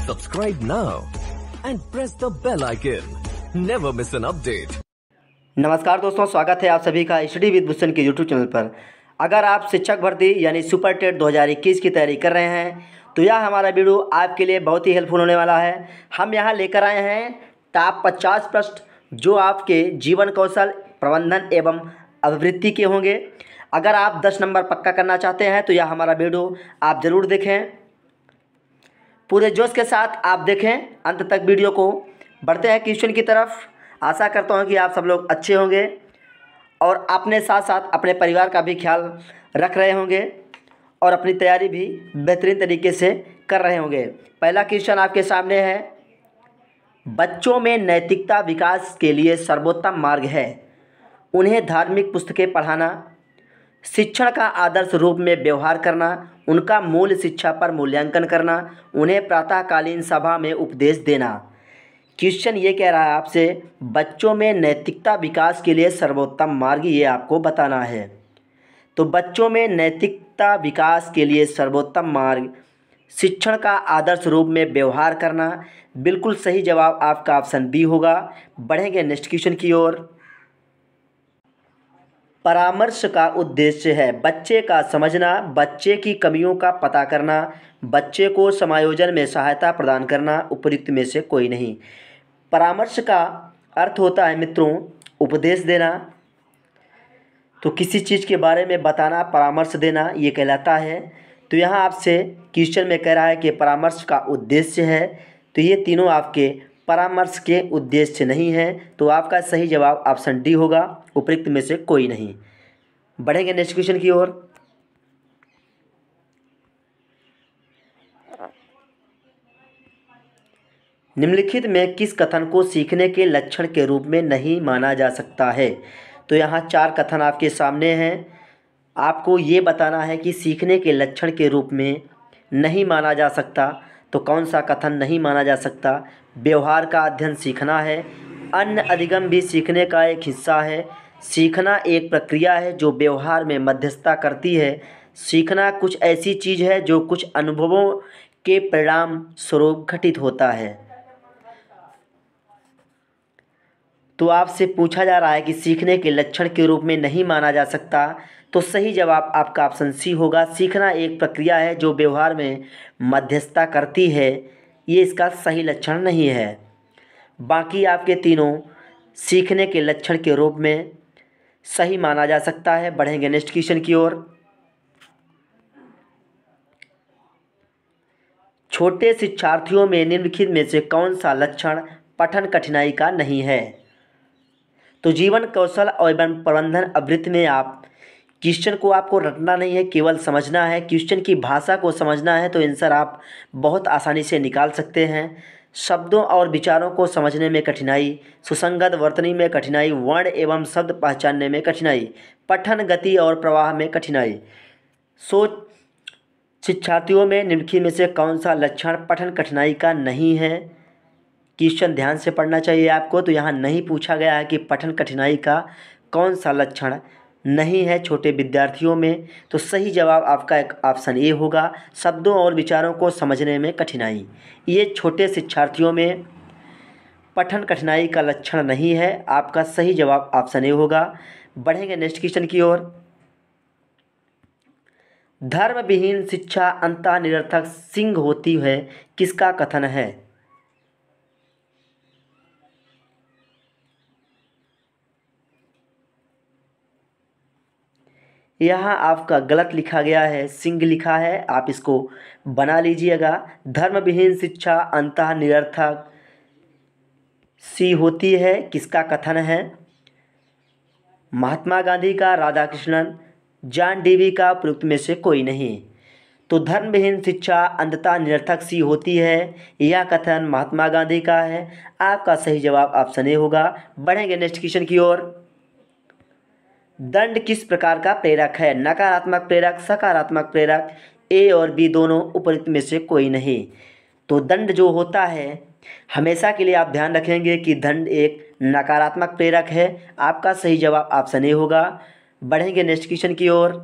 Subscribe now and press the bell icon. Never miss an update. नमस्कार दोस्तों, स्वागत है आप सभी का स्टडी विद भूषण के यूट्यूब चैनल पर। अगर आप शिक्षक भर्ती यानी सुपर टेट 2021 की तैयारी कर रहे हैं तो यह हमारा वीडियो आपके लिए बहुत ही हेल्पफुल होने वाला है। हम यहाँ लेकर आए हैं टॉप 50 प्रश्न जो आपके जीवन कौशल, प्रबंधन एवं अभिवृद्धि के होंगे। अगर आप 10 नंबर पक्का करना चाहते हैं तो यह हमारा वीडियो आप ज़रूर देखें, पूरे जोश के साथ आप देखें अंत तक वीडियो को। बढ़ते हैं क्वेश्चन की तरफ। आशा करता हूं कि आप सब लोग अच्छे होंगे और अपने साथ साथ अपने परिवार का भी ख्याल रख रहे होंगे और अपनी तैयारी भी बेहतरीन तरीके से कर रहे होंगे। पहला क्वेश्चन आपके सामने है, बच्चों में नैतिकता विकास के लिए सर्वोत्तम मार्ग है उन्हें धार्मिक पुस्तकें पढ़ाना, शिक्षण का आदर्श रूप में व्यवहार करना, उनका मूल शिक्षा पर मूल्यांकन करना, उन्हें प्रातःकालीन सभा में उपदेश देना। क्वेश्चन ये कह रहा है आपसे, बच्चों में नैतिकता विकास के लिए सर्वोत्तम मार्ग ये आपको बताना है। तो बच्चों में नैतिकता विकास के लिए सर्वोत्तम मार्ग शिक्षण का आदर्श रूप में व्यवहार करना। बिल्कुल सही जवाब आपका ऑप्शन बी होगा। बढ़ेंगे नेक्स्ट क्वेश्चन की ओर। परामर्श का उद्देश्य है बच्चे का समझना, बच्चे की कमियों का पता करना, बच्चे को समायोजन में सहायता प्रदान करना, उपयुक्त में से कोई नहीं। परामर्श का अर्थ होता है मित्रों उपदेश देना, तो किसी चीज़ के बारे में बताना, परामर्श देना ये कहलाता है। तो यहाँ आपसे क्वेश्चन में कह रहा है कि परामर्श का उद्देश्य है, तो ये तीनों आपके परामर्श के उद्देश्य नहीं है। तो आपका सही जवाब ऑप्शन डी होगा, उपयुक्त में से कोई नहीं। बढ़ेंगे नेक्स्ट क्वेश्चन की ओर। निम्नलिखित में किस कथन को सीखने के लक्षण के रूप में नहीं माना जा सकता है? तो यहाँ 4 कथन आपके सामने हैं। आपको ये बताना है कि सीखने के लक्षण के रूप में नहीं माना जा सकता। तो कौन सा कथन नहीं माना जा सकता? व्यवहार का अध्ययन सीखना है, अन्य अधिगम भी सीखने का एक हिस्सा है, सीखना एक प्रक्रिया है जो व्यवहार में मध्यस्थता करती है, सीखना कुछ ऐसी चीज़ है जो कुछ अनुभवों के परिणाम स्वरूप घटित होता है। तो आपसे पूछा जा रहा है कि सीखने के लक्षण के रूप में नहीं माना जा सकता, तो सही जवाब आपका ऑप्शन सी होगा। सीखना एक प्रक्रिया है जो व्यवहार में मध्यस्थता करती है, ये इसका सही लक्षण नहीं है। बाकी आपके तीनों सीखने के लक्षण के रूप में सही माना जा सकता है। बढ़ेंगे नेक्स्ट क्वेश्चन की ओर। छोटे शिक्षार्थियों में निम्नलिखित में से कौन सा लक्षण पठन कठिनाई का नहीं है? तो जीवन कौशल एवं प्रबंधन अभिवृत्ति में आप क्वेश्चन को आपको रटना नहीं है, केवल समझना है। क्वेश्चन की भाषा को समझना है तो आंसर आप बहुत आसानी से निकाल सकते हैं। शब्दों और विचारों को समझने में कठिनाई, सुसंगत वर्तनी में कठिनाई, वर्ण एवं शब्द पहचानने में कठिनाई, पठन गति और प्रवाह में कठिनाई। सोच शिक्षार्थियों में निम्नलिखित में से कौन सा लक्षण पठन कठिनाई का नहीं है? क्वेश्चन ध्यान से पढ़ना चाहिए आपको। तो यहाँ नहीं पूछा गया है कि पठन कठिनाई का कौन सा लक्षण नहीं है छोटे विद्यार्थियों में। तो सही जवाब आपका एक ऑप्शन ए होगा, शब्दों और विचारों को समझने में कठिनाई। ये छोटे शिक्षार्थियों में पठन कठिनाई का लक्षण नहीं है। आपका सही जवाब ऑप्शन ए होगा। बढ़ेंगे नेक्स्ट क्वेश्चन की ओर। धर्म विहीन शिक्षा अंततः निरर्थक सिंह होती है, किसका कथन है? यहाँ आपका गलत लिखा गया है, सिंह लिखा है, आप इसको बना लीजिएगा। धर्म विहीन शिक्षा अंततः निरर्थक सी होती है, किसका कथन है? महात्मा गांधी का, राधाकृष्णन, जॉन डीवी का, उपयुक्त में से कोई नहीं। तो धर्म विहीन शिक्षा अंततः निरर्थक सी होती है, यह कथन महात्मा गांधी का है। आपका सही जवाब ऑप्शन ए होगा। बढ़ेंगे नेक्स्ट क्वेश्चन की ओर। दंड किस प्रकार का प्रेरक है? नकारात्मक प्रेरक, सकारात्मक प्रेरक, ए और बी दोनों, उपयुक्त में से कोई नहीं। तो दंड जो होता है हमेशा के लिए आप ध्यान रखेंगे कि दंड एक नकारात्मक प्रेरक है। आपका सही जवाब ऑप्शन ए होगा। बढ़ेंगे नेक्स्ट क्वेश्चन की ओर।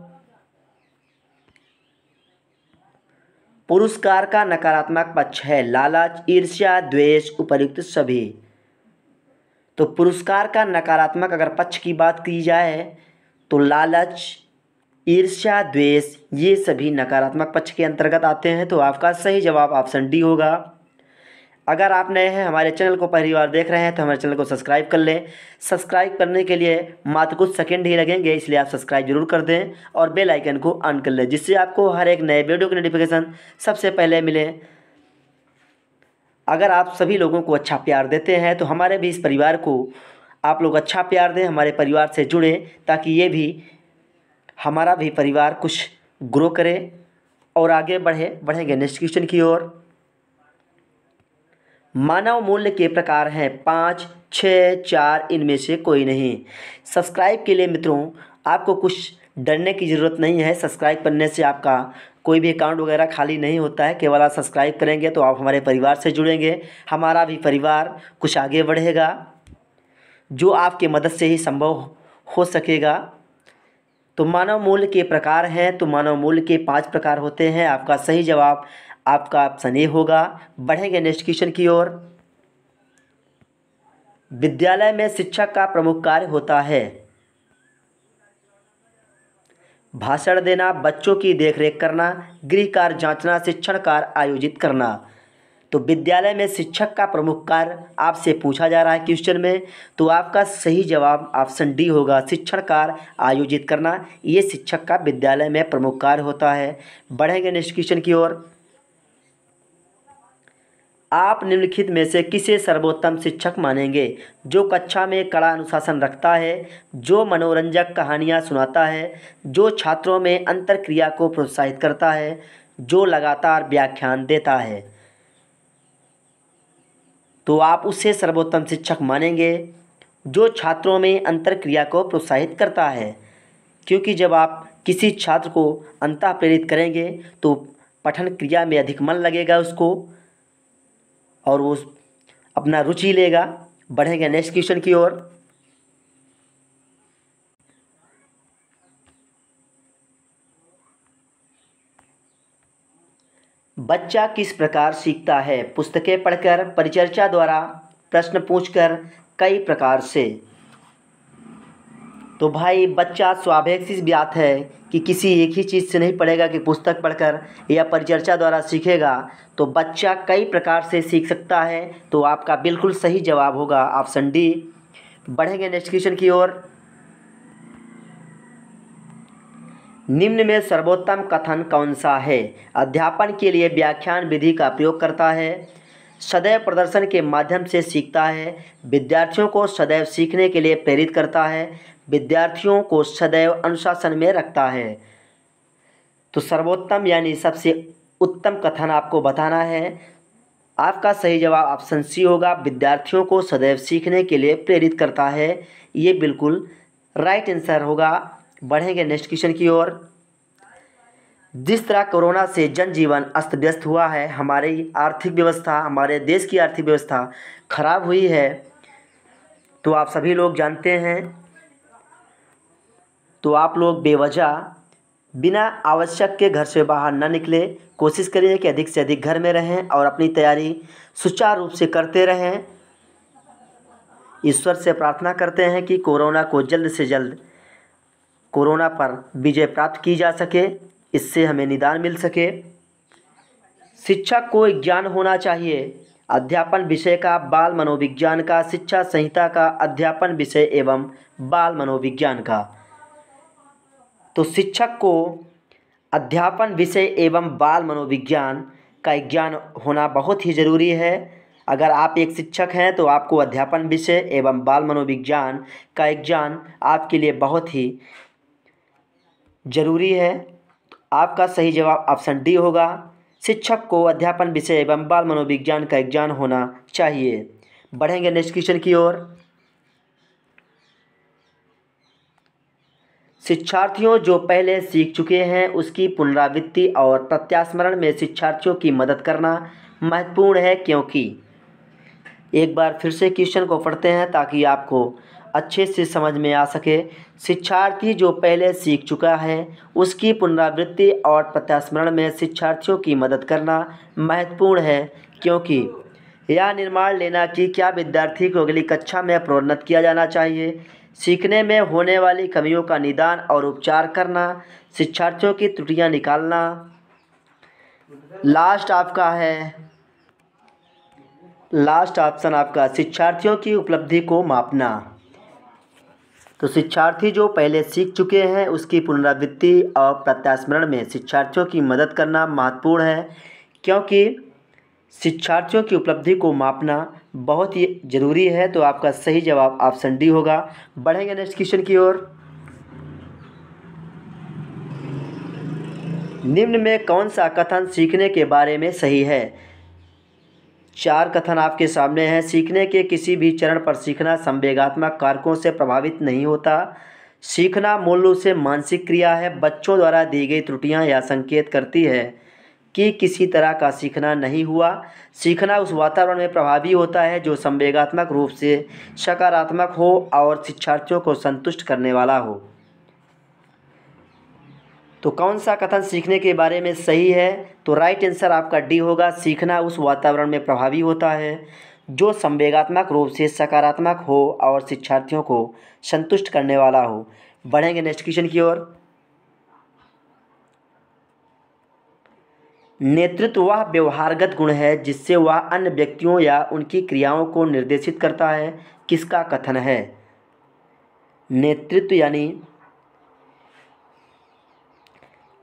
पुरस्कार का नकारात्मक पक्ष है लालच, ईर्ष्या, द्वेष, उपर्युक्त सभी। तो पुरस्कार का नकारात्मक अगर पक्ष की बात की जाए तो लालच, ईर्ष्या, द्वेष ये सभी नकारात्मक पक्ष के अंतर्गत आते हैं। तो आपका सही जवाब ऑप्शन डी होगा। अगर आप नए हैं, हमारे चैनल को पहली बार देख रहे हैं, तो हमारे चैनल को सब्सक्राइब कर लें। सब्सक्राइब करने के लिए मात्र कुछ सेकंड ही लगेंगे, इसलिए आप सब्सक्राइब जरूर कर दें और बेल आइकन को ऑन कर लें, जिससे आपको हर एक नए वीडियो की नोटिफिकेशन सबसे पहले मिले। अगर आप सभी लोगों को अच्छा प्यार देते हैं तो हमारे भी इस परिवार को आप लोग अच्छा प्यार दें, हमारे परिवार से जुड़ें, ताकि ये भी हमारा भी परिवार कुछ ग्रो करे और आगे बढ़ेंगे नेक्स्ट क्वेश्चन की ओर। मानव मूल्य के प्रकार हैं 5, 6, 4, इनमें से कोई नहीं। सब्सक्राइब के लिए मित्रों आपको कुछ डरने की ज़रूरत नहीं है। सब्सक्राइब करने से आपका कोई भी अकाउंट वगैरह खाली नहीं होता है। केवल आप सब्सक्राइब करेंगे तो आप हमारे परिवार से जुड़ेंगे, हमारा भी परिवार कुछ आगे बढ़ेगा, जो आपके मदद से ही संभव हो सकेगा। तो मानव मूल्य के प्रकार हैं, तो मानव मूल्य के 5 प्रकार होते हैं। आपका सही जवाब आपका ऑप्शन ए होगा। बढ़ेंगे नेक्स्ट क्वेश्चन की ओर। विद्यालय में शिक्षक का प्रमुख कार्य होता है भाषण देना, बच्चों की देखरेख करना, गृह कार्य जांचना, शिक्षण कार्य आयोजित करना। तो विद्यालय में शिक्षक का प्रमुख कार्य आपसे पूछा जा रहा है क्वेश्चन में, तो आपका सही जवाब ऑप्शन डी होगा, शिक्षण कार्य आयोजित करना। ये शिक्षक का विद्यालय में प्रमुख कार्य होता है। बढ़ेंगे नेक्स्ट क्वेश्चन की ओर। आप निम्नलिखित में से किसे सर्वोत्तम शिक्षक मानेंगे? जो कक्षा में कड़ा अनुशासन रखता है, जो मनोरंजक कहानियाँ सुनाता है, जो छात्रों में अंतर्क्रिया को प्रोत्साहित करता है, जो लगातार व्याख्यान देता है। तो आप उसे सर्वोत्तम शिक्षक मानेंगे जो छात्रों में अंतर्क्रिया को प्रोत्साहित करता है, क्योंकि जब आप किसी छात्र को अंतः प्रेरित करेंगे तो पठन क्रिया में अधिक मन लगेगा उसको, और वो अपना रुचि लेगा। बढ़ेंगे नेक्स्ट क्वेश्चन की ओर। बच्चा किस प्रकार सीखता है? पुस्तकें पढ़कर, परिचर्चा द्वारा, प्रश्न पूछकर, कई प्रकार से। तो भाई बच्चा स्वाभाविक सी बात है कि किसी एक ही चीज़ से नहीं पढ़ेगा कि पुस्तक पढ़कर या परिचर्चा द्वारा सीखेगा। तो बच्चा कई प्रकार से सीख सकता है। तो आपका बिल्कुल सही जवाब होगा ऑप्शन डी। बढ़ेंगे नेक्स्ट क्वेश्चन की ओर। निम्न में सर्वोत्तम कथन कौन सा है? अध्यापन के लिए व्याख्यान विधि का प्रयोग करता है, सदैव प्रदर्शन के माध्यम से सीखता है, विद्यार्थियों को सदैव सीखने के लिए प्रेरित करता है, विद्यार्थियों को सदैव अनुशासन में रखता है। तो सर्वोत्तम यानी सबसे उत्तम कथन आपको बताना है। आपका सही जवाब ऑप्शन सी होगा, विद्यार्थियों को सदैव सीखने के लिए प्रेरित करता है। ये बिल्कुल राइट आंसर होगा। बढ़ेंगे नेक्स्ट क्वेश्चन की ओर। जिस तरह कोरोना से जनजीवन अस्त व्यस्त हुआ है, हमारी आर्थिक व्यवस्था, हमारे देश की आर्थिक व्यवस्था खराब हुई है, तो आप सभी लोग जानते हैं। तो आप लोग बेवजह बिना आवश्यक के घर से बाहर न निकले, कोशिश करिए कि अधिक से अधिक घर में रहें और अपनी तैयारी सुचारू रूप से करते रहें। ईश्वर से प्रार्थना करते हैं कि कोरोना को जल्द से जल्द कोरोना पर विजय प्राप्त की जा सके, इससे हमें निदान मिल सके। शिक्षक को ज्ञान होना चाहिए। अध्यापन विषय का, बाल मनोविज्ञान का, शिक्षा संहिता का, अध्यापन विषय एवं बाल मनोविज्ञान का। तो शिक्षक को अध्यापन विषय एवं बाल मनोविज्ञान का ज्ञान होना बहुत ही ज़रूरी है। अगर आप एक शिक्षक हैं तो आपको अध्यापन विषय एवं बाल मनोविज्ञान का ज्ञान आपके लिए बहुत ही ज़रूरी है। आपका सही जवाब ऑप्शन डी होगा, शिक्षक को अध्यापन विषय एवं बाल मनोविज्ञान का ज्ञान होना चाहिए। बढ़ेंगे नेक्स्ट क्वेश्चन की ओर। शिक्षार्थियों जो पहले सीख चुके हैं उसकी पुनरावृत्ति और प्रत्यास्मरण में शिक्षार्थियों की मदद करना महत्वपूर्ण है, क्योंकि एक बार फिर से क्वेश्चन को पढ़ते हैं ताकि आपको अच्छे से समझ में आ सके। शिक्षार्थी जो पहले सीख चुका है उसकी पुनरावृत्ति और प्रत्यास्मरण में शिक्षार्थियों की मदद करना महत्वपूर्ण है, क्योंकि यह निर्माण लेना कि क्या विद्यार्थी को अगली कक्षा में प्रोन्नत किया जाना चाहिए। सीखने में होने वाली कमियों का निदान और उपचार करना, शिक्षार्थियों की त्रुटियां निकालना। लास्ट ऑप्शन आपका शिक्षार्थियों की उपलब्धि को मापना। तो शिक्षार्थी जो पहले सीख चुके हैं उसकी पुनरावृत्ति और प्रत्यास्मरण में शिक्षार्थियों की मदद करना महत्वपूर्ण है, क्योंकि शिक्षार्थियों की उपलब्धि को मापना बहुत ही ज़रूरी है। तो आपका सही जवाब ऑप्शन डी होगा। बढ़ेंगे नेक्स्ट क्वेश्चन की ओर। निम्न में कौन सा कथन सीखने के बारे में सही है? 4 कथन आपके सामने हैं। सीखने के किसी भी चरण पर सीखना संवेगात्मक कारकों से प्रभावित नहीं होता। सीखना मूल रूप से मानसिक क्रिया है। बच्चों द्वारा दी गई त्रुटियां यह संकेत करती है कि किसी तरह का सीखना नहीं हुआ। सीखना उस वातावरण में प्रभावी होता है जो संवेगात्मक रूप से सकारात्मक हो और शिक्षार्थियों को संतुष्ट करने वाला हो। तो कौन सा कथन सीखने के बारे में सही है? तो राइट आंसर आपका डी होगा। सीखना उस वातावरण में प्रभावी होता है जो संवेगात्मक रूप से सकारात्मक हो और शिक्षार्थियों को संतुष्ट करने वाला हो। बढ़ेंगे नेक्स्ट क्वेश्चन की ओर। नेतृत्व वह व्यवहारगत गुण है जिससे वह अन्य व्यक्तियों या उनकी क्रियाओं को निर्देशित करता है। किसका कथन है? नेतृत्व यानी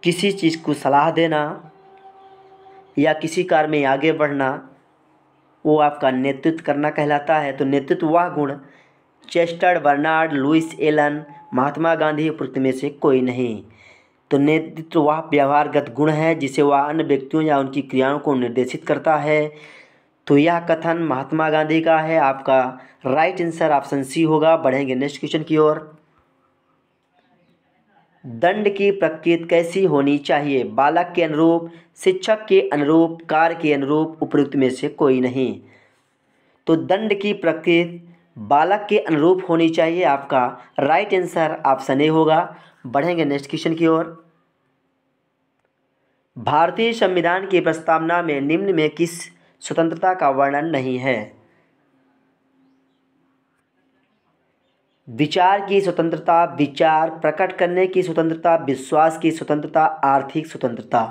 किसी चीज़ को सलाह देना या किसी कार्य में आगे बढ़ना, वो आपका नेतृत्व करना कहलाता है। तो नेतृत्व वह गुण Chester Barnard, Louis Elon, Mahatma Gandhi उपरोक्त में से कोई नहीं। तो नेतृत्व वह व्यवहारगत गुण है जिसे वह अन्य व्यक्तियों या उनकी क्रियाओं को निर्देशित करता है। तो यह कथन महात्मा गांधी का है। आपका राइट आंसर ऑप्शन सी होगा। बढ़ेंगे नेक्स्ट क्वेश्चन की ओर। दंड की प्रकृति कैसी होनी चाहिए? बालक के अनुरूप, शिक्षक के अनुरूप, कार्य के अनुरूप, उपयुक्त में से कोई नहीं। तो दंड की प्रकृति बालक के अनुरूप होनी चाहिए। आपका राइट आंसर ऑप्शन ए होगा। बढ़ेंगे नेक्स्ट क्वेश्चन की ओर। भारतीय संविधान की प्रस्तावना में निम्न में किस स्वतंत्रता का वर्णन नहीं है? विचार की स्वतंत्रता, विचार प्रकट करने की स्वतंत्रता, विश्वास की स्वतंत्रता, आर्थिक स्वतंत्रता।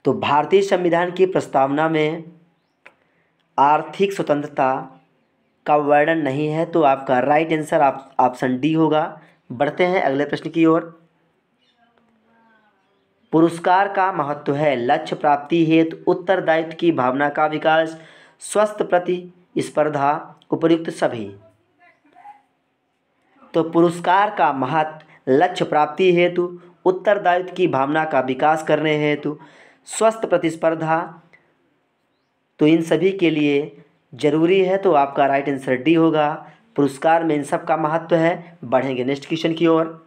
तो भारतीय संविधान की प्रस्तावना में आर्थिक स्वतंत्रता का वर्णन नहीं है। तो आपका राइट आंसर ऑप्शन डी होगा। बढ़ते हैं अगले प्रश्न की ओर। पुरस्कार का महत्व है लक्ष्य प्राप्ति हेतु उत्तरदायित्व की भावना का विकास, स्वस्थ प्रतिस्पर्धा, उपयुक्त सभी। तो पुरस्कार का महत्व लक्ष्य प्राप्ति हेतु, उत्तरदायित्व की भावना का विकास करने हेतु, स्वस्थ प्रतिस्पर्धा, तो इन सभी के लिए जरूरी है। तो आपका राइट आंसर डी होगा। पुरस्कार में इन सब का महत्व है। बढ़ेंगे नेक्स्ट क्वेश्चन की ओर।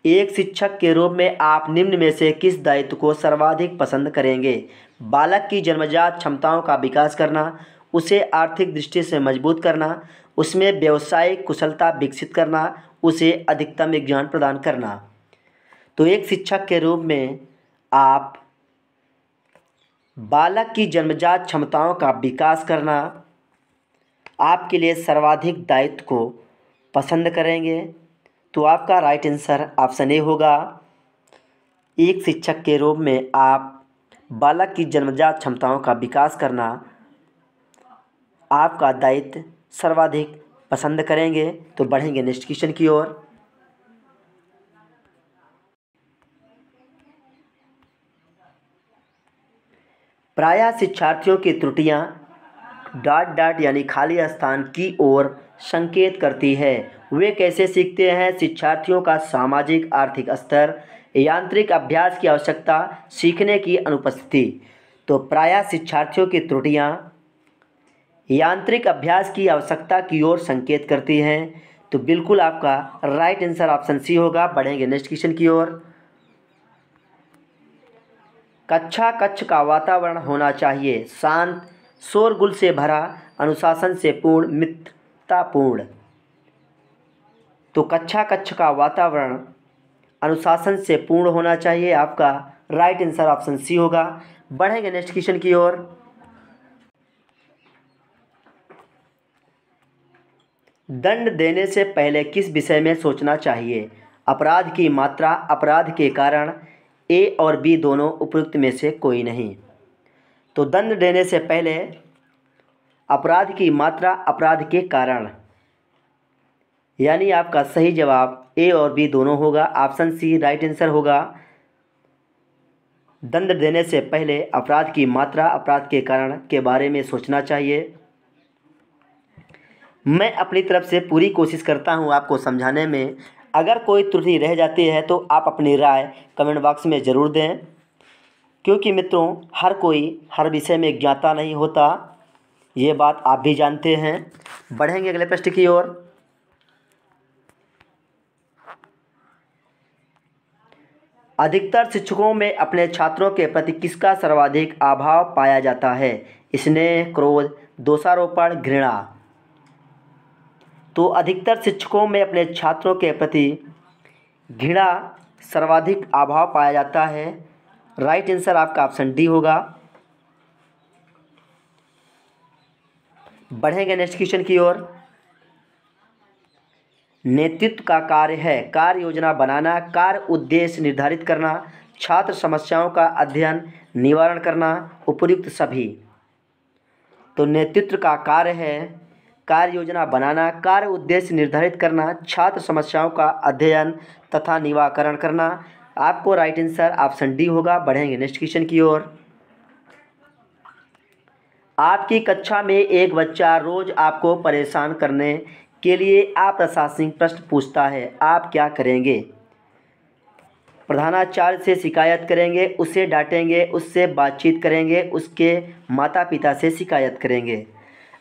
एक शिक्षक के रूप में आप निम्न में से किस दायित्व को सर्वाधिक पसंद करेंगे? बालक की जन्मजात क्षमताओं का विकास करना, उसे आर्थिक दृष्टि से मजबूत करना, उसमें व्यावसायिक कुशलता विकसित करना, उसे अधिकतम ज्ञान प्रदान करना। तो एक शिक्षक के रूप में आप बालक की जन्मजात क्षमताओं का विकास करना आपके लिए सर्वाधिक दायित्व को पसंद करेंगे। तो आपका राइट आंसर ऑप्शन ए होगा। एक शिक्षक के रूप में आप बालक की जन्मजात क्षमताओं का विकास करना आपका दायित्व सर्वाधिक पसंद करेंगे। तो बढ़ेंगे नेक्स्ट क्वेश्चन की ओर। प्रायः शिक्षार्थियों की त्रुटियां ... यानी खाली स्थान की ओर संकेत करती है। वे कैसे सीखते हैं? शिक्षार्थियों का सामाजिक आर्थिक स्तर, यांत्रिक अभ्यास की आवश्यकता, सीखने की अनुपस्थिति। तो प्रायः शिक्षार्थियों की त्रुटियां यांत्रिक अभ्यास की आवश्यकता की ओर संकेत करती हैं। तो बिल्कुल आपका राइट आंसर ऑप्शन सी होगा। बढ़ेंगे नेक्स्ट क्वेश्चन की ओर। कक्षा कक्ष का वातावरण होना चाहिए शांत, शोरगुल से भरा, अनुशासन से पूर्ण, मित्रतापूर्ण। तो कक्षा का वातावरण अनुशासन से पूर्ण होना चाहिए। आपका राइट आंसर ऑप्शन सी होगा। बढ़ेंगे नेक्स्ट क्वेश्चन की ओर। दंड देने से पहले किस विषय में सोचना चाहिए? अपराध की मात्रा, अपराध के कारण, ए और बी दोनों, उपयुक्त में से कोई नहीं। तो दंड देने से पहले अपराध की मात्रा, अपराध के कारण, यानी आपका सही जवाब ए और बी दोनों होगा। ऑप्शन सी राइट आंसर होगा। दंड देने से पहले अपराध की मात्रा, अपराध के कारण के बारे में सोचना चाहिए। मैं अपनी तरफ से पूरी कोशिश करता हूं आपको समझाने में। अगर कोई त्रुटि रह जाती है तो आप अपनी राय कमेंट बॉक्स में ज़रूर दें, क्योंकि मित्रों हर कोई हर विषय में ज्ञाता नहीं होता, ये बात आप भी जानते हैं। बढ़ेंगे अगले प्रश्न की ओर। अधिकतर शिक्षकों में अपने छात्रों के प्रति किसका सर्वाधिक अभाव पाया जाता है? स्नेह, क्रोध, दोषारोपण, घृणा। तो अधिकतर शिक्षकों में अपने छात्रों के प्रति घृणा सर्वाधिक अभाव पाया जाता है। राइट आंसर आपका ऑप्शन डी होगा। बढ़ेंगे नेक्स्ट क्वेश्चन की ओर। नेतृत्व का कार्य है कार्य योजना बनाना, कार्य उद्देश्य निर्धारित करना, छात्र समस्याओं का अध्ययन निवारण करना, उपयुक्त सभी। तो नेतृत्व का कार्य है कार्य योजना बनाना, कार्य उद्देश्य निर्धारित करना, छात्र समस्याओं का अध्ययन तथा निवारण करना। आपको राइट आंसर ऑप्शन डी होगा। बढ़ेंगे नेक्स्ट क्वेश्चन की ओर। आपकी कक्षा में एक बच्चा रोज आपको परेशान करने के लिए अप्रशासनिक प्रश्न पूछता है, आप क्या करेंगे? प्रधानाचार्य से शिकायत करेंगे, उसे डांटेंगे, उससे बातचीत करेंगे, उसके माता पिता से शिकायत करेंगे।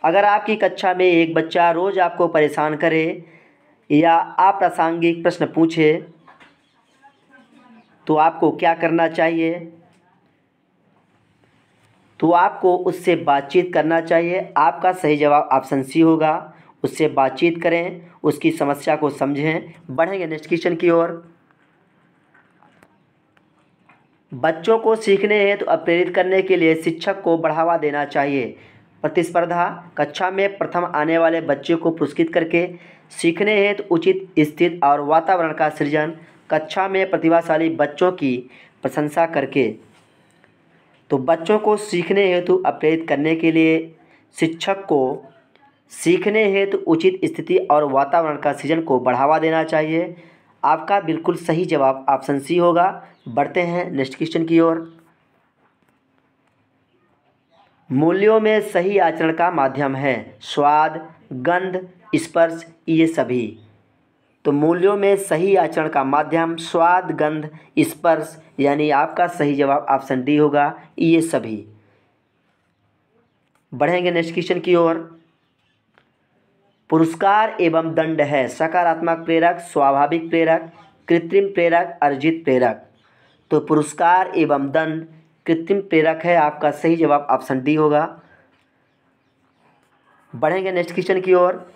अगर आपकी कक्षा में एक बच्चा रोज़ आपको परेशान करे या अप्रासंगिक प्रश्न पूछे तो आपको क्या करना चाहिए? तो आपको उससे बातचीत करना चाहिए। आपका सही जवाब ऑप्शन सी होगा। उससे बातचीत करें, उसकी समस्या को समझें। बढ़ेंगे नेक्स्ट क्वेश्चन की ओर। बच्चों को सीखने हेतु प्रेरित करने के लिए शिक्षक को बढ़ावा देना चाहिए। प्रतिस्पर्धा, कक्षा में प्रथम आने वाले बच्चे को पुरस्कृत करके, सीखने हेतु उचित स्थिति और वातावरण का सृजन, कक्षा में प्रतिभाशाली बच्चों की प्रशंसा करके। तो बच्चों को सीखने हेतु प्रेरित करने के लिए शिक्षक को सीखने हेतु उचित स्थिति और वातावरण का सृजन को बढ़ावा देना चाहिए। आपका बिल्कुल सही जवाब ऑप्शन सी होगा। बढ़ते हैं नेक्स्ट क्वेश्चन की ओर। मूल्यों में सही आचरण का माध्यम है स्वाद, गंध, स्पर्श, ये सभी। तो मूल्यों में सही आचरण का माध्यम स्वाद, गंध, स्पर्श, यानी आपका सही जवाब ऑप्शन डी होगा, ये सभी। बढ़ेंगे नेक्स्ट क्वेश्चन की ओर। पुरस्कार एवं दंड है सकारात्मक प्रेरक, स्वाभाविक प्रेरक, कृत्रिम प्रेरक, अर्जित प्रेरक। तो पुरस्कार एवं दंड कृत्रिम प्रेरक है। आपका सही जवाब ऑप्शन डी होगा। बढ़ेंगे नेक्स्ट क्वेश्चन की ओर।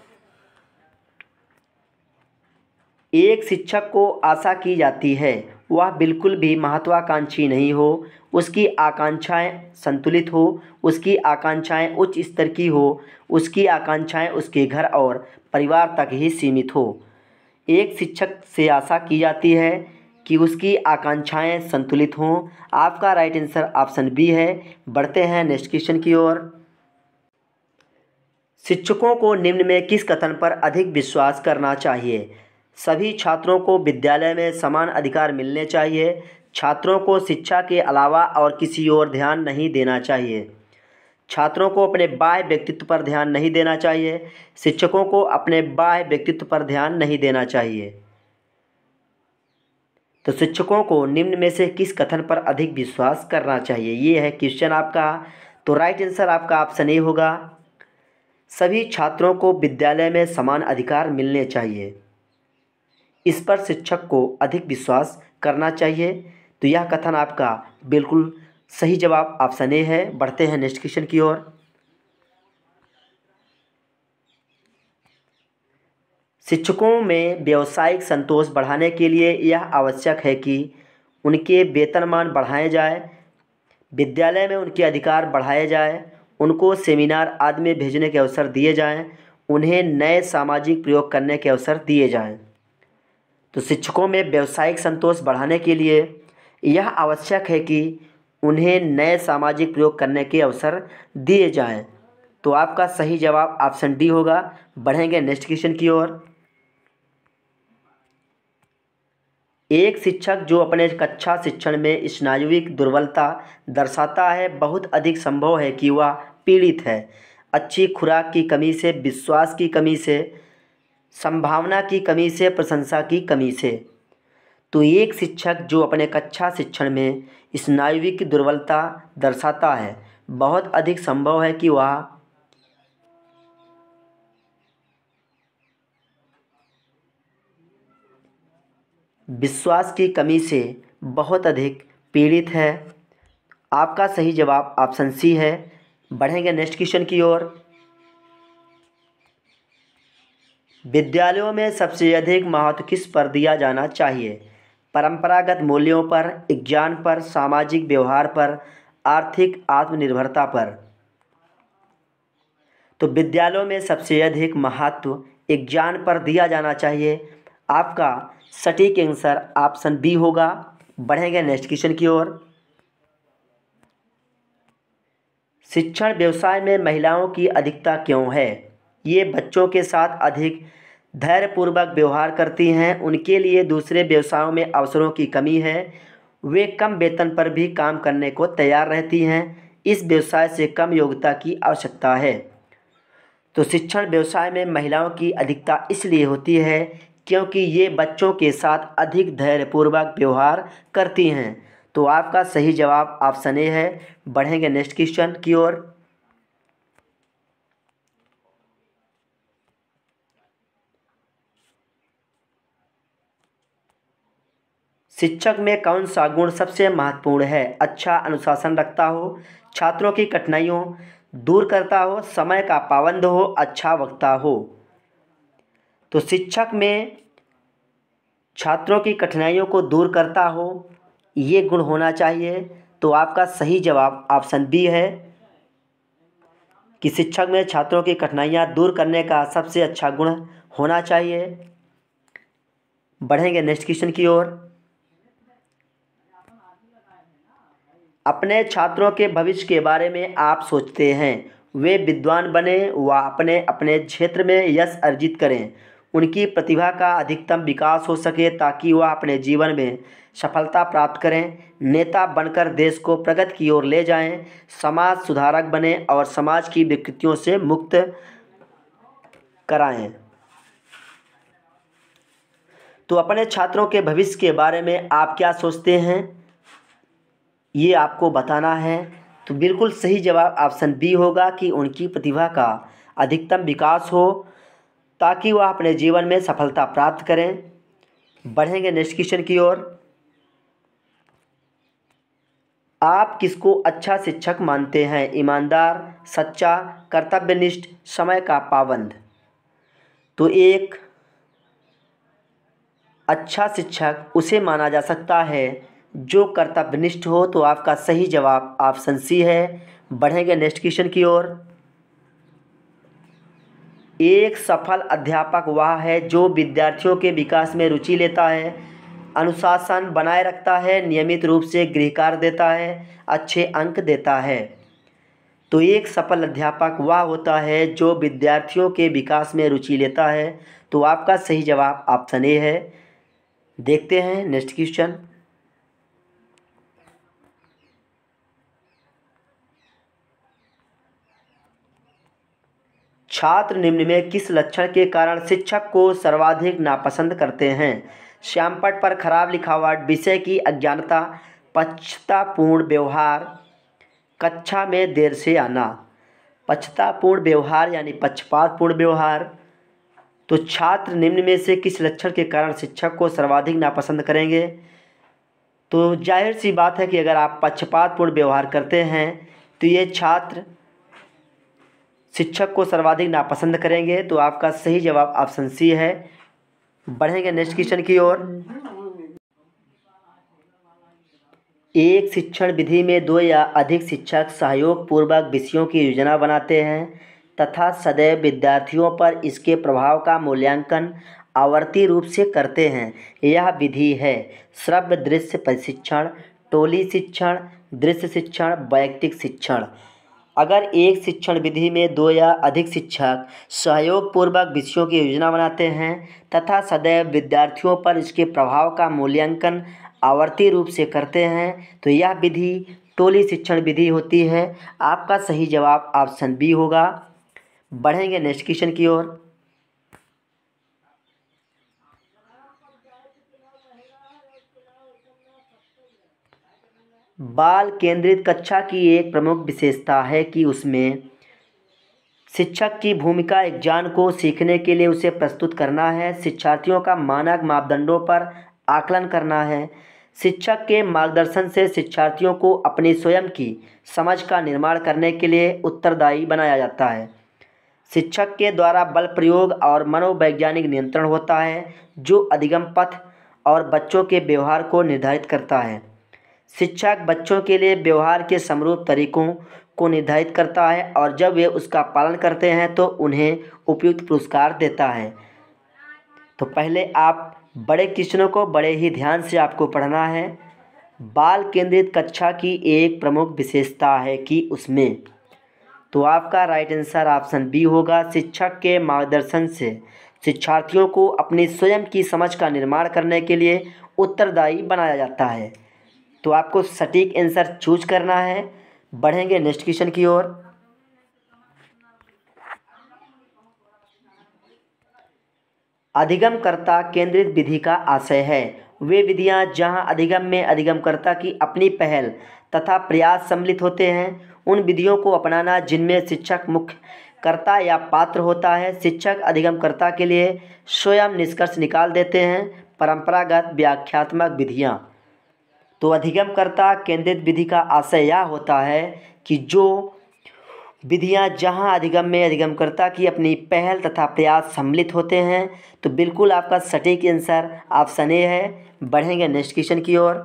एक शिक्षक को आशा की जाती है वह बिल्कुल भी महत्वाकांक्षी नहीं हो, उसकी आकांक्षाएं संतुलित हो, उसकी आकांक्षाएं उच्च स्तर की हो, उसकी आकांक्षाएं उसके घर और परिवार तक ही सीमित हो। एक शिक्षक से आशा की जाती है कि उसकी आकांक्षाएं संतुलित हों। आपका राइट आंसर ऑप्शन बी है। बढ़ते हैं नेक्स्ट क्वेश्चन की ओर। शिक्षकों को निम्न में किस कथन पर अधिक विश्वास करना चाहिए? सभी छात्रों को विद्यालय में समान अधिकार मिलने चाहिए, छात्रों को शिक्षा के अलावा और किसी और ध्यान नहीं देना चाहिए, छात्रों को अपने बाह्य व्यक्तित्व पर ध्यान नहीं देना चाहिए, शिक्षकों को अपने बाह्य व्यक्तित्व पर ध्यान नहीं देना चाहिए। तो शिक्षकों को निम्न में से किस कथन पर अधिक विश्वास करना चाहिए, ये है क्वेश्चन आपका। तो राइट आंसर आपका ऑप्शन ए होगा। सभी छात्रों को विद्यालय में समान अधिकार मिलने चाहिए, इस पर शिक्षक को अधिक विश्वास करना चाहिए। तो यह कथन आपका बिल्कुल सही जवाब ऑप्शन ए है। बढ़ते हैं नेक्स्ट क्वेश्चन की ओर। शिक्षकों में व्यावसायिक संतोष बढ़ाने के लिए यह आवश्यक है कि उनके वेतनमान बढ़ाए जाए, विद्यालय में उनके अधिकार बढ़ाए जाए, उनको सेमिनार आदि में भेजने के अवसर दिए जाएं, उन्हें नए सामाजिक प्रयोग करने के अवसर दिए जाएं। तो शिक्षकों में व्यावसायिक संतोष बढ़ाने के लिए यह आवश्यक है कि उन्हें नए सामाजिक प्रयोग करने के अवसर दिए जाएं। तो आपका सही जवाब ऑप्शन डी होगा। बढ़ेंगे नेक्स्ट क्वेश्चन की ओर। एक शिक्षक जो अपने कक्षा शिक्षण में स्नायुविक दुर्बलता दर्शाता है, बहुत अधिक संभव है कि वह पीड़ित है। अच्छी खुराक की कमी से, विश्वास की कमी से, संभावना की कमी से, प्रशंसा की कमी से। तो एक शिक्षक जो अपने कक्षा शिक्षण में स्नायुविक दुर्बलता दर्शाता है, बहुत अधिक संभव है कि वह विश्वास की कमी से बहुत अधिक पीड़ित है। आपका सही जवाब ऑप्शन सी है। बढ़ेंगे नेक्स्ट क्वेश्चन की ओर। विद्यालयों में सबसे अधिक महत्व किस पर दिया जाना चाहिए? परंपरागत मूल्यों पर, विज्ञान पर, सामाजिक व्यवहार पर, आर्थिक आत्मनिर्भरता पर। तो विद्यालयों में सबसे अधिक महत्व विज्ञान पर दिया जाना चाहिए। आपका सटीक आंसर ऑप्शन बी होगा। बढ़ेंगे नेक्स्ट क्वेश्चन की ओर। शिक्षण व्यवसाय में महिलाओं की अधिकता क्यों है? ये बच्चों के साथ अधिक धैर्यपूर्वक व्यवहार करती हैं, उनके लिए दूसरे व्यवसायों में अवसरों की कमी है, वे कम वेतन पर भी काम करने को तैयार रहती हैं, इस व्यवसाय से कम योग्यता की आवश्यकता है। तो शिक्षण व्यवसाय में महिलाओं की अधिकता इसलिए होती है क्योंकि ये बच्चों के साथ अधिक धैर्यपूर्वक व्यवहार करती हैं। तो आपका सही जवाब ऑप्शन ए है। बढ़ेंगे नेक्स्ट क्वेश्चन की ओर। शिक्षक में कौन सा गुण सबसे महत्वपूर्ण है? अच्छा अनुशासन रखता हो, छात्रों की कठिनाइयों दूर करता हो, समय का पाबंद हो, अच्छा वक्ता हो। तो शिक्षक में छात्रों की कठिनाइयों को दूर करता हो, ये गुण होना चाहिए। तो आपका सही जवाब ऑप्शन बी है कि शिक्षक में छात्रों की कठिनाइयाँ दूर करने का सबसे अच्छा गुण होना चाहिए। बढ़ेंगे नेक्स्ट क्वेश्चन की ओर। अपने छात्रों के भविष्य के बारे में आप सोचते हैं, वे विद्वान बने व अपने अपने क्षेत्र में यश अर्जित करें, उनकी प्रतिभा का अधिकतम विकास हो सके ताकि वह अपने जीवन में सफलता प्राप्त करें, नेता बनकर देश को प्रगति की ओर ले जाएं, समाज सुधारक बने और समाज की विकृतियों से मुक्त कराएं। तो अपने छात्रों के भविष्य के बारे में आप क्या सोचते हैं, ये आपको बताना है। तो बिल्कुल सही जवाब ऑप्शन बी होगा कि उनकी प्रतिभा का अधिकतम विकास हो ताकि वह अपने जीवन में सफलता प्राप्त करें। बढ़ेंगे नेक्स्ट क्वेश्चन की ओर। आप किसको अच्छा शिक्षक मानते हैं? ईमानदार, सच्चा, कर्तव्यनिष्ठ, समय का पाबंद। तो एक अच्छा शिक्षक उसे माना जा सकता है जो कर्तव्यनिष्ठ हो। तो आपका सही जवाब ऑप्शन सी है। बढ़ेंगे नेक्स्ट क्वेश्चन की ओर। एक सफल अध्यापक वह है जो विद्यार्थियों के विकास में रुचि लेता है, अनुशासन बनाए रखता है, नियमित रूप से गृहकार्य देता है, अच्छे अंक देता है। तो एक सफल अध्यापक वह होता है जो विद्यार्थियों के विकास में रुचि लेता है। तो आपका सही जवाब ऑप्शन ए है। देखते हैं नेक्स्ट क्वेश्चन। छात्र निम्न में किस लक्षण के कारण शिक्षक को सर्वाधिक नापसंद करते हैं? श्यामपट्ट पर खराब लिखावट, विषय की अज्ञानता, पक्षतापूर्ण व्यवहार, कक्षा में देर से आना। पक्षतापूर्ण व्यवहार यानी पक्षपातपूर्ण व्यवहार। तो छात्र निम्न में से किस लक्षण के कारण शिक्षक को सर्वाधिक नापसंद करेंगे? तो जाहिर सी बात है कि अगर आप पक्षपातपूर्ण व्यवहार करते हैं तो ये छात्र शिक्षक को सर्वाधिक नापसंद करेंगे, तो आपका सही जवाब ऑप्शन सी है। बढ़ेंगे नेक्स्ट क्वेश्चन की ओर। एक शिक्षण विधि में 2 या अधिक शिक्षक सहयोग पूर्वक विषयों की योजना बनाते हैं तथा सदैव विद्यार्थियों पर इसके प्रभाव का मूल्यांकन आवर्ती रूप से करते हैं। यह विधि है श्रव्य दृश्य प्रशिक्षण, टोली शिक्षण, दृश्य शिक्षण, वैयक्तिक शिक्षण। अगर एक शिक्षण विधि में 2 या अधिक शिक्षक सहयोग पूर्वक विषयों की योजना बनाते हैं तथा सदैव विद्यार्थियों पर इसके प्रभाव का मूल्यांकन आवर्ती रूप से करते हैं, तो यह विधि टोली शिक्षण विधि होती है। आपका सही जवाब ऑप्शन बी होगा। बढ़ेंगे नेक्स्ट क्वेश्चन की ओर। बाल केंद्रित कक्षा की एक प्रमुख विशेषता है कि उसमें शिक्षक की भूमिका एक ज्ञान को सीखने के लिए उसे प्रस्तुत करना है, शिक्षार्थियों का मानक मापदंडों पर आकलन करना है। शिक्षक के मार्गदर्शन से शिक्षार्थियों को अपनी स्वयं की समझ का निर्माण करने के लिए उत्तरदायी बनाया जाता है। शिक्षक के द्वारा बल प्रयोग और मनोवैज्ञानिक नियंत्रण होता है जो अधिगम पथ और बच्चों के व्यवहार को निर्धारित करता है। शिक्षक बच्चों के लिए व्यवहार के समरूप तरीकों को निर्धारित करता है और जब वे उसका पालन करते हैं तो उन्हें उपयुक्त पुरस्कार देता है। तो पहले आप बड़े क्वेश्चनों को बड़े ही ध्यान से आपको पढ़ना है। बाल केंद्रित कक्षा की एक प्रमुख विशेषता है कि उसमें, तो आपका राइट आंसर ऑप्शन बी होगा। शिक्षक के मार्गदर्शन से शिक्षार्थियों को अपनी स्वयं की समझ का निर्माण करने के लिए उत्तरदायी बनाया जाता है। तो आपको सटीक आंसर चूज करना है। बढ़ेंगे नेक्स्ट क्वेश्चन की ओर। अधिगमकर्ता केंद्रित विधि का आशय है वे विधियां जहां अधिगम में अधिगमकर्ता की अपनी पहल तथा प्रयास सम्मिलित होते हैं। उन विधियों को अपनाना जिनमें शिक्षक मुख्य कर्ता या पात्र होता है। शिक्षक अधिगमकर्ता के लिए स्वयं निष्कर्ष निकाल देते हैं। परंपरागत व्याख्यात्मक विधियां, तो अधिगमकर्ता केंद्रित विधि का आशय यह होता है कि जो विधियां जहां अधिगम में अधिगमकर्ता की अपनी पहल तथा प्रयास सम्मिलित होते हैं, तो बिल्कुल आपका सटीक आंसर ऑप्शन ए है। बढ़ेंगे नेक्स्ट क्वेश्चन की ओर।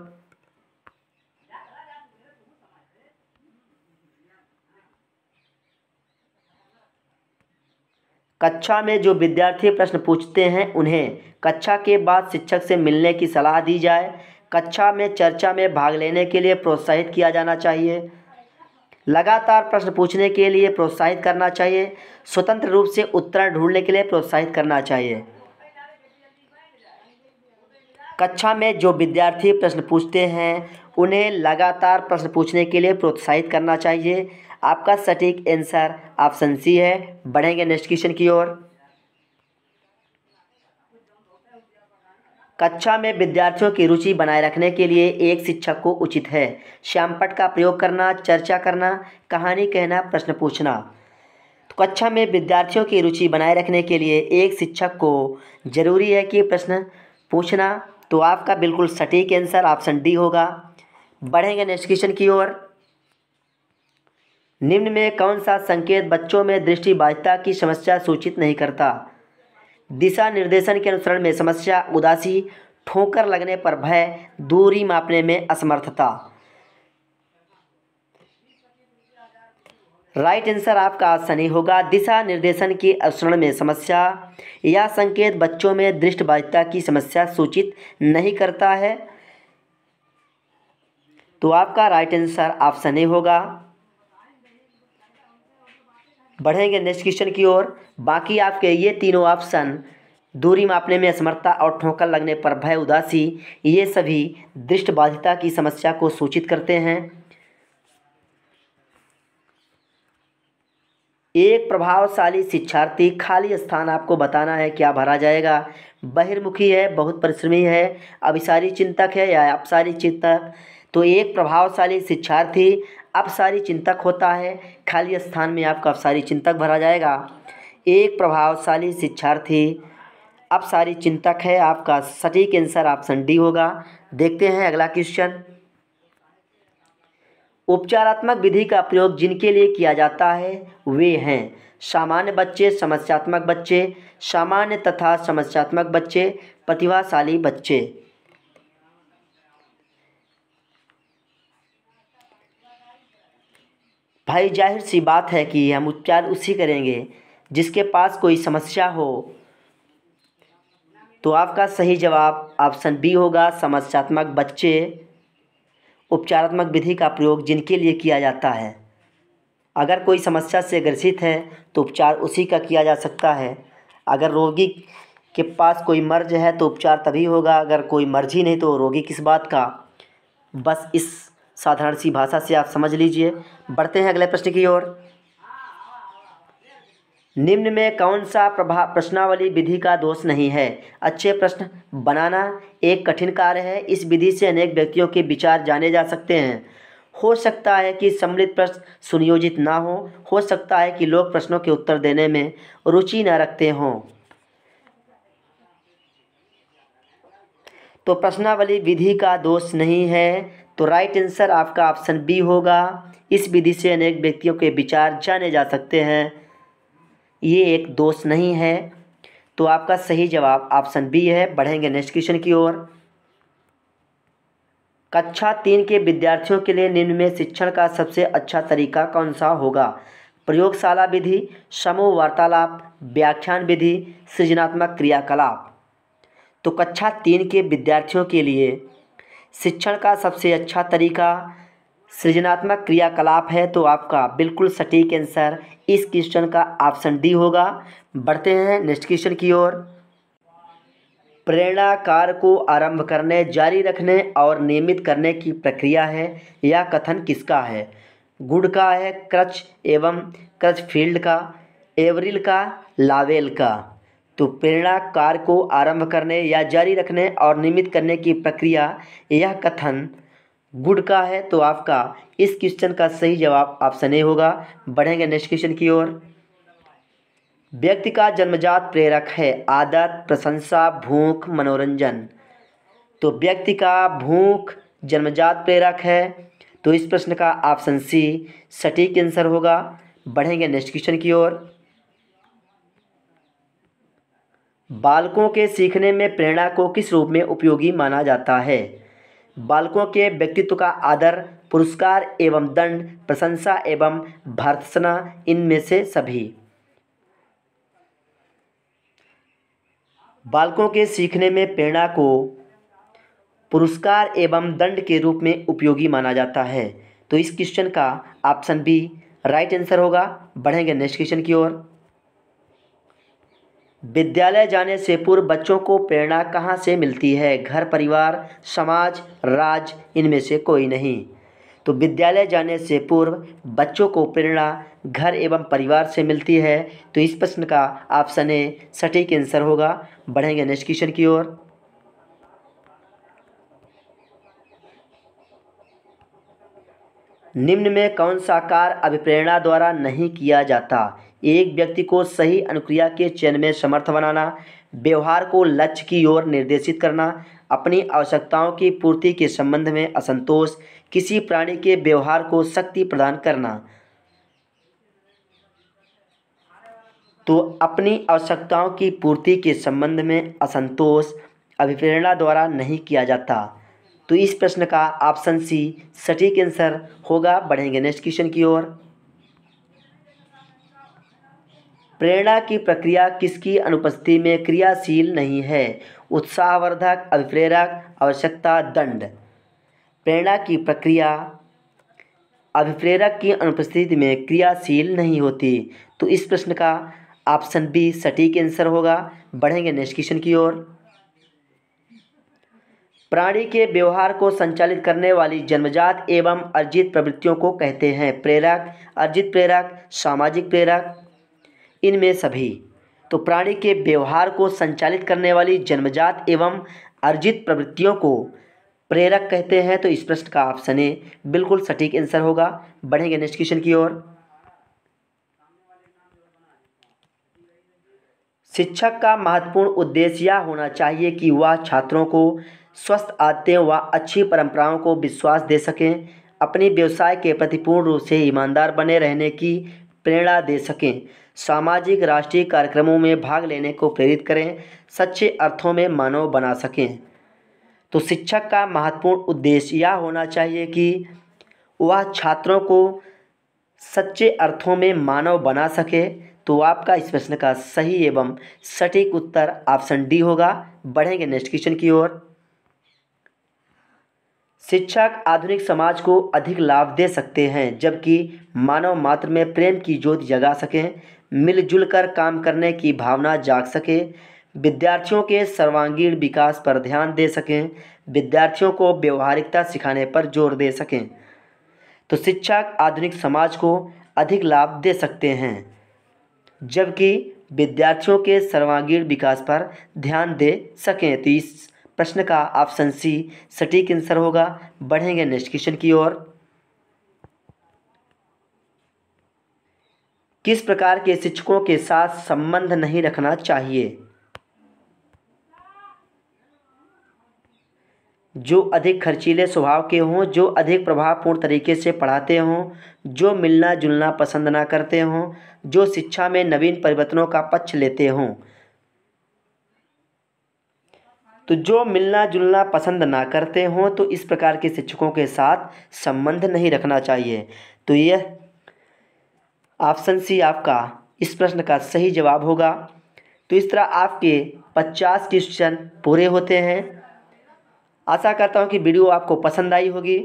कक्षा में जो विद्यार्थी प्रश्न पूछते हैं उन्हें कक्षा के बाद शिक्षक से मिलने की सलाह दी जाए। कक्षा में चर्चा में भाग लेने के लिए प्रोत्साहित किया जाना चाहिए। लगातार प्रश्न पूछने के लिए प्रोत्साहित करना चाहिए। स्वतंत्र रूप से उत्तर ढूंढने के लिए प्रोत्साहित करना चाहिए। कक्षा में जो विद्यार्थी प्रश्न पूछते हैं उन्हें लगातार प्रश्न पूछने के लिए प्रोत्साहित करना चाहिए। आपका सटीक आंसर ऑप्शन सी है। बढ़ेंगे नेक्स्ट क्वेश्चन की ओर। कक्षा में विद्यार्थियों की रुचि बनाए रखने के लिए एक शिक्षक को उचित है श्यामपट्ट का प्रयोग करना, चर्चा करना, कहानी कहना, प्रश्न पूछना। तो कक्षा में विद्यार्थियों की रुचि बनाए रखने के लिए एक शिक्षक को जरूरी है कि प्रश्न पूछना। तो आपका बिल्कुल सटीक आंसर ऑप्शन डी होगा। बढ़ेंगे नेक्स्ट क्वेश्चन की ओर। निम्न में कौन सा संकेत बच्चों में दृष्टिबाधिता की समस्या सूचित नहीं करता? दिशा निर्देशन के अनुसरण में समस्या, उदासी, ठोकर लगने पर भय, दूरी मापने में असमर्थता। राइट आंसर आपका ऑप्शन ए होगा। दिशा निर्देशन के अनुसरण में समस्या, यह संकेत बच्चों में दृष्टिबाधिता की समस्या सूचित नहीं करता है। तो आपका राइट आंसर ऑप्शन ए होगा। बढ़ेंगे नेक्स्ट क्वेश्चन की ओर। बाकी आपके ये तीनों ऑप्शन, दूरी मापने में असमर्थता और ठोकर लगने पर भय, उदासी, ये सभी दृष्टिबाधिता की समस्या को सूचित करते हैं। एक प्रभावशाली शिक्षार्थी, खाली स्थान आपको बताना है क्या भरा जाएगा। बहिर्मुखी है, बहुत परिश्रमी है, अभिसारी चिंतक है या अपसारी चिंतक। तो एक प्रभावशाली शिक्षार्थी अपसारी चिंतक होता है। खाली स्थान में आपका अपसारी चिंतक भरा जाएगा। एक प्रभावशाली शिक्षार्थी अपसारी चिंतक है। आपका सटीक आंसर ऑप्शन डी होगा। देखते हैं अगला क्वेश्चन। उपचारात्मक विधि का प्रयोग जिनके लिए किया जाता है वे हैं सामान्य बच्चे, समस्यात्मक बच्चे, सामान्य तथा समस्यात्मक बच्चे, प्रतिभाशाली बच्चे। भाई जाहिर सी बात है कि हम उपचार उसी करेंगे जिसके पास कोई समस्या हो। तो आपका सही जवाब ऑप्शन बी होगा, समस्यात्मक बच्चे। उपचारात्मक विधि का प्रयोग जिनके लिए किया जाता है, अगर कोई समस्या से ग्रसित है तो उपचार उसी का किया जा सकता है। अगर रोगी के पास कोई मर्ज है तो उपचार तभी होगा, अगर कोई मर्ज ही नहीं तो रोगी किस बात का। बस इस साधारण सी भाषा से आप समझ लीजिए। बढ़ते हैं अगले प्रश्न की ओर। निम्न में कौन सा प्रश्नावली विधि का दोष नहीं है? अच्छे प्रश्न बनाना एक कठिन कार्य है। इस विधि से अनेक व्यक्तियों के विचार जाने जा सकते हैं। हो सकता है कि सम्मिलित प्रश्न सुनियोजित ना हो सकता है कि लोग प्रश्नों के उत्तर देने में रुचि न रखते हों। तो प्रश्नावली विधि का दोष नहीं है, तो राइट आंसर आपका ऑप्शन बी होगा। इस विधि से अनेक व्यक्तियों के विचार जाने जा सकते हैं, ये एक दोष नहीं है। तो आपका सही जवाब ऑप्शन बी है। बढ़ेंगे नेक्स्ट क्वेश्चन की ओर। कक्षा 3 के विद्यार्थियों के लिए निम्न में शिक्षण का सबसे अच्छा तरीका कौन सा होगा? प्रयोगशाला विधि, समूह वार्तालाप, व्याख्यान विधि, सृजनात्मक क्रियाकलाप। तो कक्षा 3 के विद्यार्थियों के लिए शिक्षण का सबसे अच्छा तरीका सृजनात्मक क्रियाकलाप है। तो आपका बिल्कुल सटीक आंसर इस क्वेश्चन का ऑप्शन डी होगा। बढ़ते हैं नेक्स्ट क्वेश्चन की ओर। प्रेरणा कार्य को आरंभ करने, जारी रखने और नियमित करने की प्रक्रिया है। यह कथन किसका है? गुड का है, क्रच एवं क्रचफील्ड का, एवरिल का, लावेल का। तो प्रेरणा कार्य को आरंभ करने या जारी रखने और नियमित करने की प्रक्रिया, यह कथन गुड का है। तो आपका इस क्वेश्चन का सही जवाब ऑप्शन ए होगा। बढ़ेंगे नेक्स्ट क्वेश्चन की ओर। व्यक्ति का जन्मजात प्रेरक है आदत, प्रशंसा, भूख, मनोरंजन। तो व्यक्ति का भूख जन्मजात प्रेरक है, तो इस प्रश्न का ऑप्शन सी सटीक आंसर होगा। बढ़ेंगे नेक्स्ट क्वेश्चन की ओर। बालकों के सीखने में प्रेरणा को किस रूप में उपयोगी माना जाता है? बालकों के व्यक्तित्व का आदर, पुरस्कार एवं दंड, प्रशंसा एवं भर्त्सना, इनमें से सभी। बालकों के सीखने में प्रेरणा को पुरस्कार एवं दंड के रूप में उपयोगी माना जाता है। तो इस क्वेश्चन का ऑप्शन बी राइट आंसर होगा। बढ़ेंगे नेक्स्ट क्वेश्चन की ओर। विद्यालय जाने से पूर्व बच्चों को प्रेरणा कहाँ से मिलती है? घर, परिवार, समाज, राज्य, इनमें से कोई नहीं। तो विद्यालय जाने से पूर्व बच्चों को प्रेरणा घर एवं परिवार से मिलती है। तो इस प्रश्न का ऑप्शन ए सटीक आंसर होगा। बढ़ेंगे नेक्स्ट क्वेश्चन की ओर। निम्न में कौन सा कार्य अभिप्रेरणा द्वारा नहीं किया जाता? एक व्यक्ति को सही अनुक्रिया के चयन में समर्थ बनाना, व्यवहार को लक्ष्य की ओर निर्देशित करना, अपनी आवश्यकताओं की पूर्ति के संबंध में असंतोष, किसी प्राणी के व्यवहार को शक्ति प्रदान करना। तो अपनी आवश्यकताओं की पूर्ति के संबंध में असंतोष अभिप्रेरणा द्वारा नहीं किया जाता। तो इस प्रश्न का ऑप्शन सी सटीक आंसर होगा। बढ़ेंगे नेक्स्ट क्वेश्चन की ओर। प्रेरणा की प्रक्रिया किसकी अनुपस्थिति में क्रियाशील नहीं है? उत्साहवर्धक, अभिप्रेरक, आवश्यकता, दंड। प्रेरणा की प्रक्रिया अभिप्रेरक की अनुपस्थिति में क्रियाशील नहीं होती। तो इस प्रश्न का ऑप्शन बी सटीक आंसर होगा। बढ़ेंगे नेक्स्ट क्वेश्चन की ओर। प्राणी के व्यवहार को संचालित करने वाली जन्मजात एवं अर्जित प्रवृत्तियों को कहते हैं प्रेरक, अर्जित प्रेरक, सामाजिक प्रेरक, इनमें सभी। तो प्राणी के व्यवहार को संचालित करने वाली जन्मजात एवं अर्जित प्रवृत्तियों को प्रेरक कहते हैं। तो इस प्रश्न का ऑप्शन ए बिल्कुल सटीक आंसर होगा। बढ़ेंगे नेक्स्ट क्वेश्चन की ओर। शिक्षक का महत्वपूर्ण उद्देश्य यह होना चाहिए कि वह छात्रों को स्वस्थ आदतें व अच्छी परंपराओं को विश्वास दे सकें। अपनी व्यवसाय के प्रति पूर्ण रूप से ईमानदार बने रहने की प्रेरणा दे सकें। सामाजिक राष्ट्रीय कार्यक्रमों में भाग लेने को प्रेरित करें, सच्चे अर्थों में मानव बना सकें। तो शिक्षक का महत्वपूर्ण उद्देश्य यह होना चाहिए कि वह छात्रों को सच्चे अर्थों में मानव बना सके। तो आपका इस प्रश्न का सही एवं सटीक उत्तर ऑप्शन डी होगा। बढ़ेंगे नेक्स्ट क्वेश्चन की ओर। शिक्षक आधुनिक समाज को अधिक लाभ दे सकते हैं, जबकि मानव मात्र में प्रेम की ज्योति जगा सकें, मिलजुल कर काम करने की भावना जाग सके, विद्यार्थियों के सर्वांगीण विकास पर ध्यान दे सकें, विद्यार्थियों को व्यवहारिकता सिखाने पर जोर दे सकें। तो शिक्षक आधुनिक समाज को अधिक लाभ दे सकते हैं, जबकि विद्यार्थियों के सर्वांगीण विकास पर ध्यान दे सकें। तो इस प्रश्न का ऑप्शन सी सटीक आंसर होगा। बढ़ेंगे नेक्स्ट क्वेश्चन की ओर। किस प्रकार के शिक्षकों के साथ संबंध नहीं रखना चाहिए? जो अधिक खर्चीले स्वभाव के हों, जो अधिक प्रभावपूर्ण तरीके से पढ़ाते हों, जो मिलना जुलना पसंद ना करते हों, जो शिक्षा में नवीन परिवर्तनों का पक्ष लेते हों। तो जो मिलना जुलना पसंद ना करते हों, तो इस प्रकार के शिक्षकों के साथ संबंध नहीं रखना चाहिए। तो यह ऑप्शन सी आपका इस प्रश्न का सही जवाब होगा। तो इस तरह आपके 50 क्वेश्चन पूरे होते हैं। आशा करता हूँ कि वीडियो आपको पसंद आई होगी।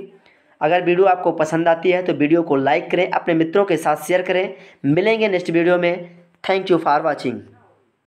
अगर वीडियो आपको पसंद आती है तो वीडियो को लाइक करें, अपने मित्रों के साथ शेयर करें। मिलेंगे नेक्स्ट वीडियो में। Thank you for watching.